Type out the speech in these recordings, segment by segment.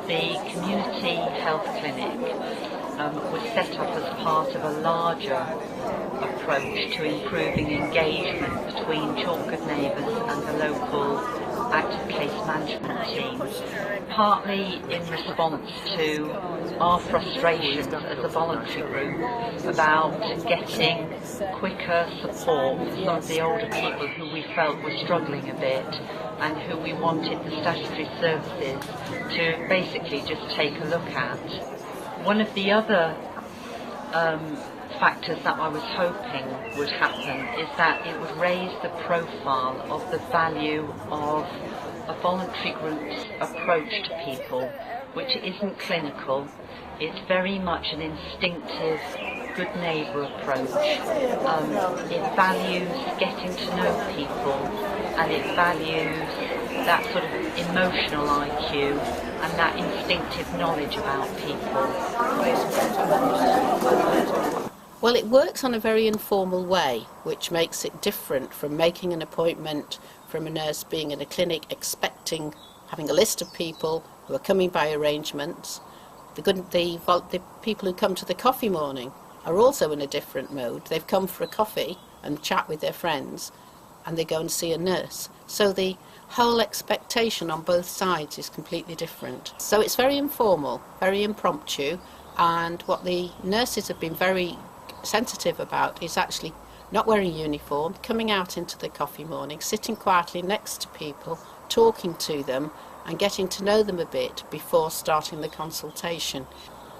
the community health clinic was set up as part of a larger approach to improving engagement between Chorlton Good Neighbours and the local active case management teams, partly in response to our frustrations as a voluntary group about getting quicker support for some of the older people who we felt were struggling a bit and who we wanted the statutory services to basically just take a look at. One of the other factors that I was hoping would happen is that it would raise the profile of the value of a voluntary group's approach to people, which isn't clinical. It's very much an instinctive good neighbour approach. It values getting to know people, and it values that sort of emotional IQ and that instinctive knowledge about people. Well, it works on a very informal way, which makes it different from making an appointment, from a nurse being in a clinic expecting, having a list of people who are coming by arrangements. The people who come to the coffee morning are also in a different mode. They've come for a coffee and chat with their friends, and they go and see a nurse. So the whole expectation on both sides is completely different. So it's very informal, very impromptu, and what the nurses have been very sensitive about is actually not wearing a uniform, coming out into the coffee morning, sitting quietly next to people, talking to them and getting to know them a bit before starting the consultation.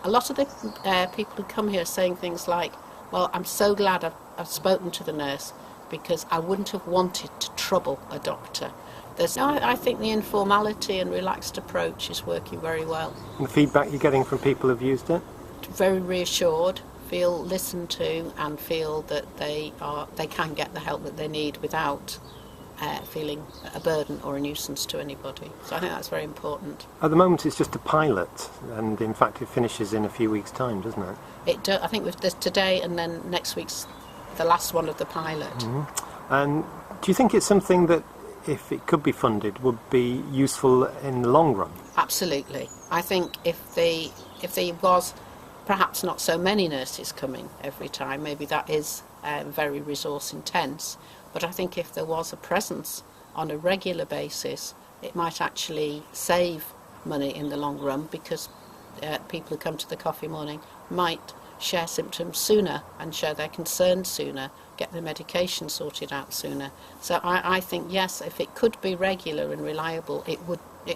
A lot of the people who come here are saying things like, well, I'm so glad I've spoken to the nurse because I wouldn't have wanted to trouble a doctor. I think the informality and relaxed approach is working very well. And the feedback you're getting from people who've used it? Very reassured, feel listened to, and feel that they can get the help that they need without feeling a burden or a nuisance to anybody. So I think that's very important. At the moment it's just a pilot, and in fact it finishes in a few weeks' time, doesn't it? I think there's today, and then next week's the last one of the pilot. Mm-hmm. And do you think it's something that, if it could be funded, would be useful in the long run? Absolutely. I think if there was perhaps not so many nurses coming every time, maybe that is very resource intense, but I think if there was a presence on a regular basis, it might actually save money in the long run, because people who come to the coffee morning might share symptoms sooner and share their concerns sooner, get the medication sorted out sooner. So I think, yes, if it could be regular and reliable, it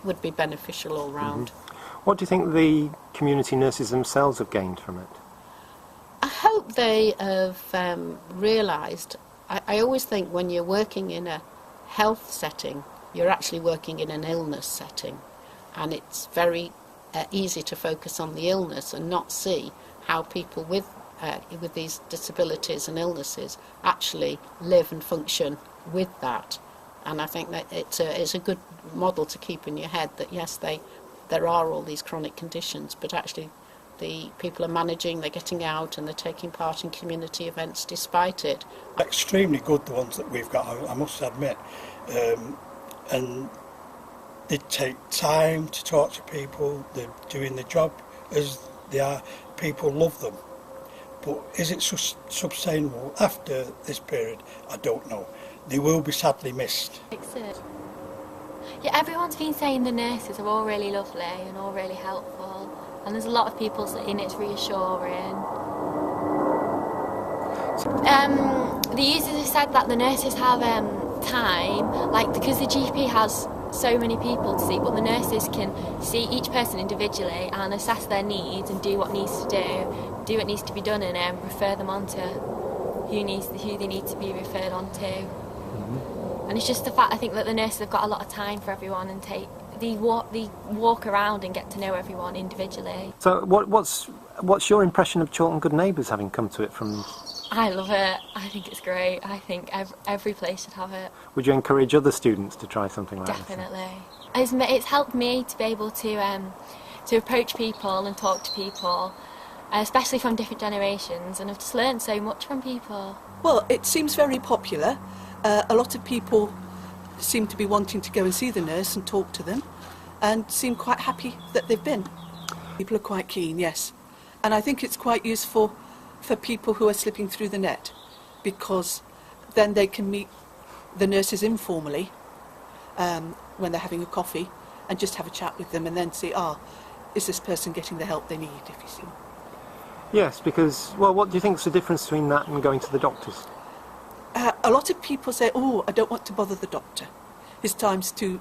would be beneficial all round. Mm-hmm. What do you think the community nurses themselves have gained from it? I hope they have realised. I always think when you're working in a health setting, you're actually working in an illness setting, and it's very easy to focus on the illness and not see how people with these disabilities and illnesses actually live and function with that. And I think that it's a good model to keep in your head, that yes, there are all these chronic conditions, but actually the people are managing, they're getting out and they're taking part in community events despite it. Extremely good, the ones that we've got, I must admit. And they take time to talk to people, they're doing the job as they are, people love them. But is it sustainable after this period? I don't know. They will be sadly missed. Yeah, everyone's been saying the nurses are all really lovely and all really helpful, and there's a lot of people saying it's reassuring. The users have said that the nurses have time, like because the GP has so many people to see, but the nurses can see each person individually and assess their needs and do what needs to do what needs to be done, and refer them on to who they need to be referred on to. Mm-hmm. And it's just the fact, I think, that the nurses have got a lot of time for everyone, and they walk around and get to know everyone individually. So what's your impression of Chorlton Good Neighbours, having come to it from... I love it. I think it's great. I think every place should have it. Would you encourage other students to try something like Definitely. This? It's helped me to be able to approach people and talk to people, especially from different generations, and I've just learned so much from people. Well, it seems very popular. A lot of people seem to be wanting to go and see the nurse and talk to them. and seem quite happy that they've been. People are quite keen, yes. And I think it's quite useful for people who are slipping through the net, because then they can meet the nurses informally when they're having a coffee and just have a chat with them and then see, is this person getting the help they need, if you see. Yes, because, well, what do you think is the difference between that and going to the doctors? A lot of people say, I don't want to bother the doctor. His time's too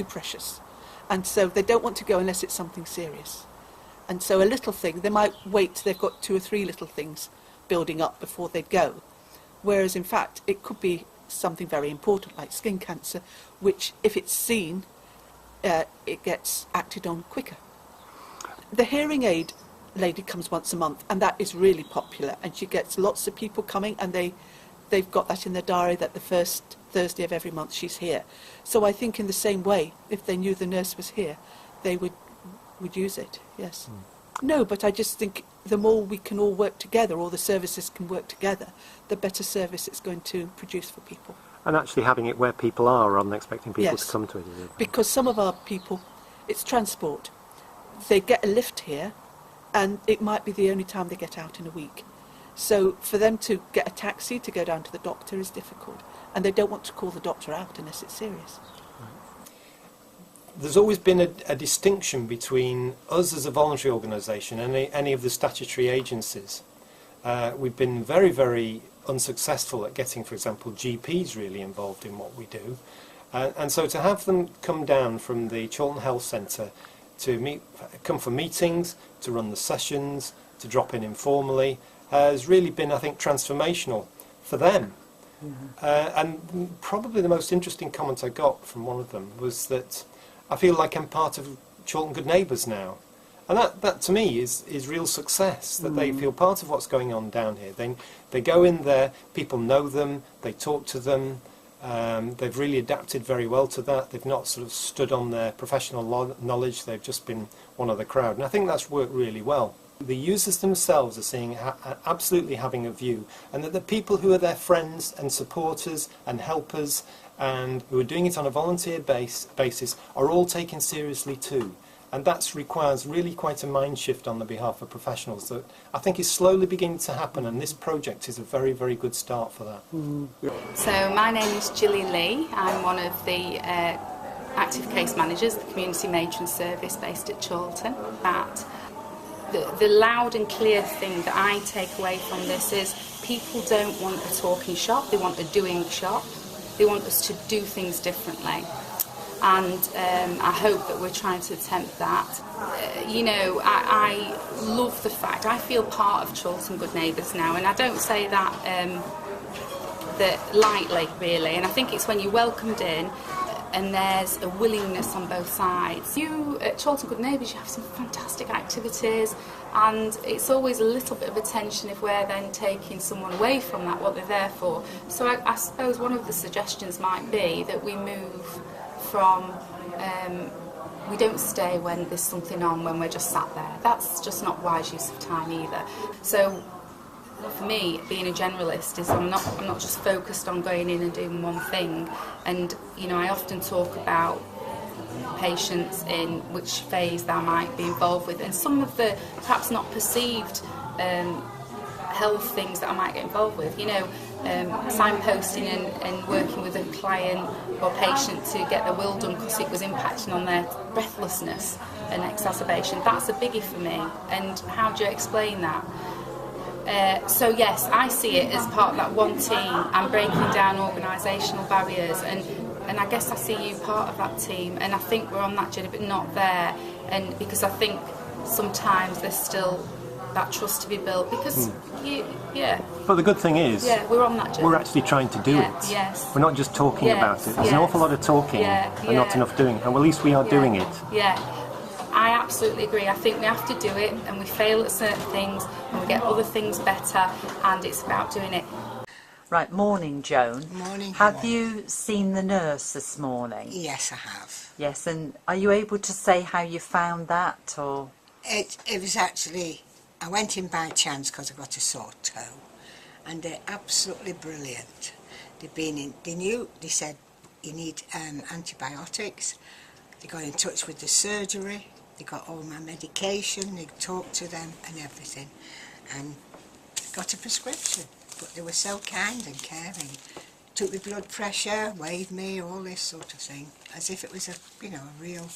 precious. And so they don't want to go unless it's something serious. And so a little thing, they might wait till they've got 2 or 3 little things building up before they'd go. Whereas, in fact, it could be something very important, like skin cancer, which, if it's seen, it gets acted on quicker. The hearing aid lady comes once a month, and that is really popular, and she gets lots of people coming, and they've got that in their diary that the first Thursday of every month she's here. So I think in the same way, if they knew the nurse was here, they would use it, yes. No, but I just think the more we can all work together, all the services can work together, the better service it's going to produce for people. And actually having it where people are rather than expecting people Yes. to come to it, is it? Because some of our people, it's transport. They get a lift here, and it might be the only time they get out in a week. So for them to get a taxi to go down to the doctor is difficult, and they don't want to call the doctor out unless it's serious. There's always been a distinction between us as a voluntary organisation and any of the statutory agencies. We've been very, very unsuccessful at getting, for example, GPs really involved in what we do. And so to have them come down from the Chorlton Health Centre to come for meetings, to run the sessions, to drop in informally, has really been, I think, transformational for them. And probably the most interesting comment I got from one of them was that I feel like I'm part of Chorlton Good Neighbours now. And that to me is real success, that they feel part of what's going on down here. They go in there, people know them, they talk to them, they've really adapted very well to that. They've not sort of stood on their professional knowledge, they've just been one of the crowd. And I think that's worked really well. The users themselves are seeing absolutely having a view, and that the people who are their friends and supporters and helpers and who are doing it on a volunteer basis are all taken seriously too. And that requires really quite a mind shift on the behalf of professionals that I think is slowly beginning to happen, and this project is a very, very good start for that. So my name is Gilly Lee. I'm one of the active case managers, the community matron service based at Chorlton. The loud and clear thing that I take away from this is people don't want a talking shop, they want a doing shop. They want us to do things differently. And I hope that we're trying to attempt that. I love the fact I feel part of Chorlton Good Neighbours now, and I don't say that lightly, really. And I think it's when you're welcomed in and there's a willingness on both sides. You at Chorlton Good Neighbours, you have some fantastic activities, and it's always a little bit of a tension if we're then taking someone away from that, what they're there for. So I suppose one of the suggestions might be that we move from we don't stay when there's something on, when we're just sat there. That's just not wise use of time either. So for me, being a generalist is I'm not just focused on going in and doing one thing. And I often talk about patients in which phase they might be involved with, and some of the perhaps not perceived health things that I might get involved with. Signposting and working with a client or patient to get their will done because it was impacting on their breathlessness and exacerbation. That's a biggie for me. And how do you explain that? So yes, I see it as part of that one team and breaking down organisational barriers, and I guess I see you part of that team, and I think we're on that journey but not there, and because I think sometimes there's still that trust to be built, because But the good thing is, we're on that journey. We're actually trying to do it. Yes. We're not just talking about it. There's an awful lot of talking and not enough doing, and at least we are doing it. Yeah, I absolutely agree. I think we have to do it, and we fail at certain things and we get other things better, and it's about doing it. Right, morning Joan. Morning. Have you seen the nurse this morning? Yes, I have. Yes, and are you able to say how you found that, or? It was actually, I went in by chance because I got a sore toe, and they're absolutely brilliant. They've been in, they said you need antibiotics, They got in touch with the surgery, they got all my medication, they talked to them and everything, and got a prescription. But they were so kind and caring. Took the blood pressure, weighed me, all this sort of thing, as if it was a, you know, a real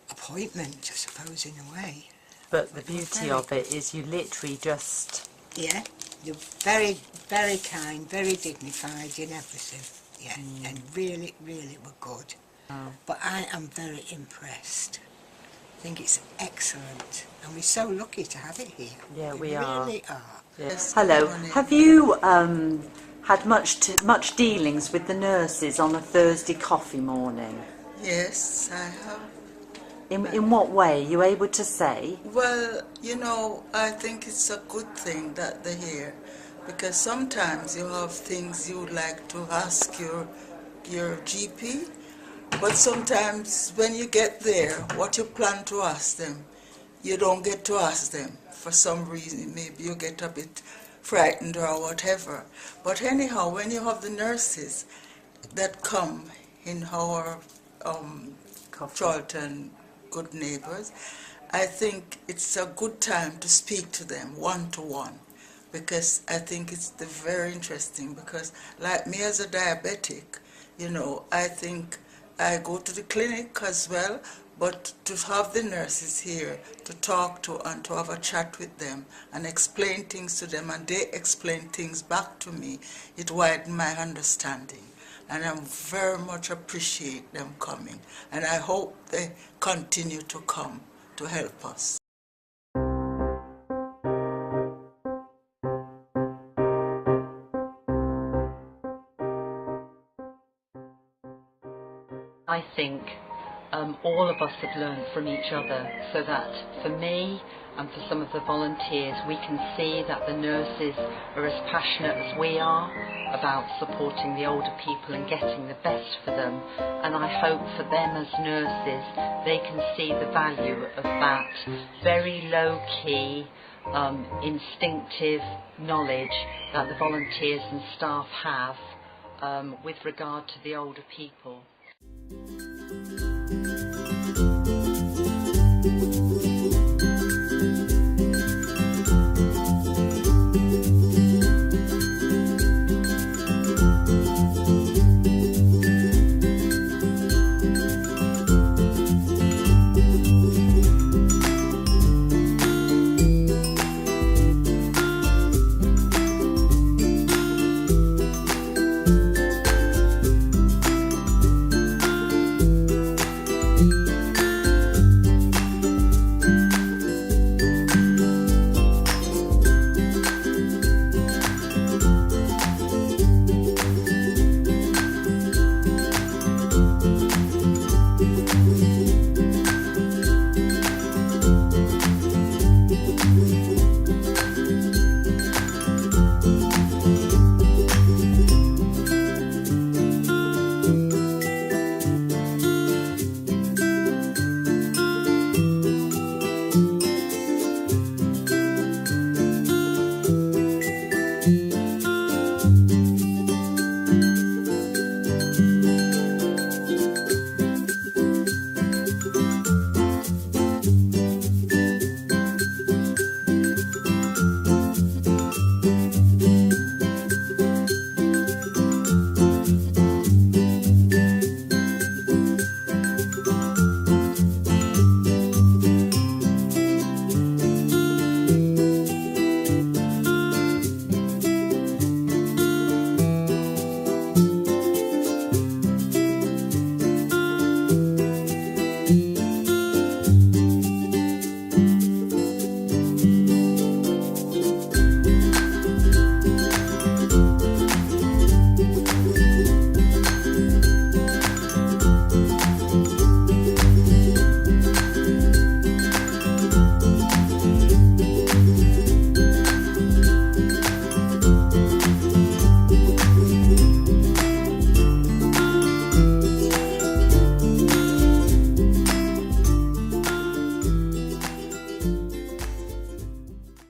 appointment, I suppose, in a way. But the beauty of it is you literally just... Yeah, you're very, very kind, very dignified in everything. Yeah, and really, really were good. But I am very impressed. I think it's excellent, and we're so lucky to have it here. Yeah, we are. Really are. Yes. Hello. Have you had much dealings with the nurses on a Thursday coffee morning? Yes, I have. In what way? Are you able to say? Well, you know, I think it's a good thing that they're here, because sometimes you have things you would like to ask your GP, but sometimes when you get there, what you plan to ask them, you don't get to ask them. For some reason, maybe you get a bit frightened or whatever. But anyhow, when you have the nurses that come in our Chorlton Good Neighbours, I think it's a good time to speak to them one-to-one, because I think it's very interesting, because like me as a diabetic, you know, I think I go to the clinic as well, but to have the nurses here to talk to and to have a chat with them and explain things to them, and they explain things back to me, it widened my understanding. And I very much appreciate them coming, and I hope they continue to come to help us. I think all of us have learned from each other, so that for me and for some of the volunteers, we can see that the nurses are as passionate as we are about supporting the older people and getting the best for them, and I hope for them as nurses they can see the value of that very low-key, instinctive knowledge that the volunteers and staff have with regard to the older people.